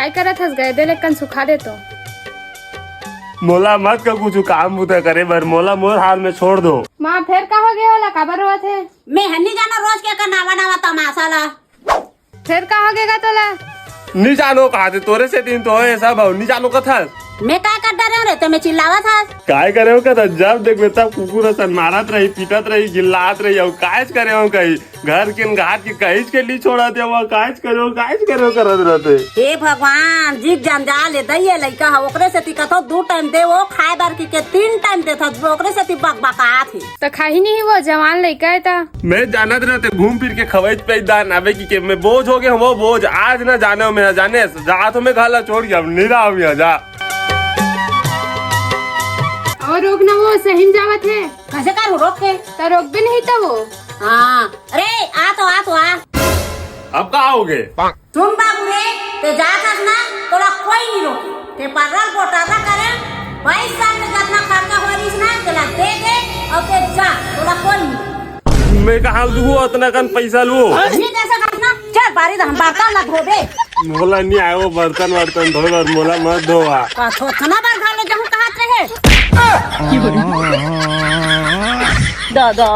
काय करत हस गए दे लेकिन सुखा दे तो मोला मत का कुछ काम बुता करे बर मोला मोर हाल में छोड़ दो। माँ फिर का हो गया वाला काबर हुआ थे मैं हन्नी जाना रोज के का नावा नावा तमाशा ला। फिर का हो गया तोला नहीं जानो कहा थे तोरे से दिन तो है सब नहीं जानो कथा मैं काय कर डरे रे तो मैं चिल्लावा था। काय करे हो कथा जब देख तब कुकुर सन मारत रही पीटत रही गिल्लात रही और काज करे हो कहीं घर के घाट के कहीं के लिए छोड़ा दे वो काज करे करत रहते। हे भगवान जीव जंजाल ले दइए लइका ह ओकरे से ती कथो 2 टाइम दे वो खाए बार के 3 टाइम दे था ओकरे से ती बकबका थे तो खाही नहीं वो जवान लड़का है ता मैं जानत रहते घूम फिर के खवैज पे दान आवे की मैं बोझ हो गया वो बोझ आज ना जाने मैं जाने जा तो मैं घाला छोड़ गया निरा हो गया जा और रोकना वो सही जावत है कैसे कर रोक के तो रोक भी नहीं था वो। हाँ अरे आ तो आ अब कहा हो गए तुम बाबू रे ते जात ना तोला कोई नहीं रोके ते पागल पोटाला करे 22 साल में जितना खर्चा होइस ना तेला दे दे और ते जा तोला कोई नहीं। मैं कहा लू उतना कन पैसा लू नहीं कैसे करना चल बारी हम बर्तन ला धोबे मोला नहीं आए वो बर्तन धोए और मोला मत धोआ का थोथना बार घर ले जहूं कहत रहे दादा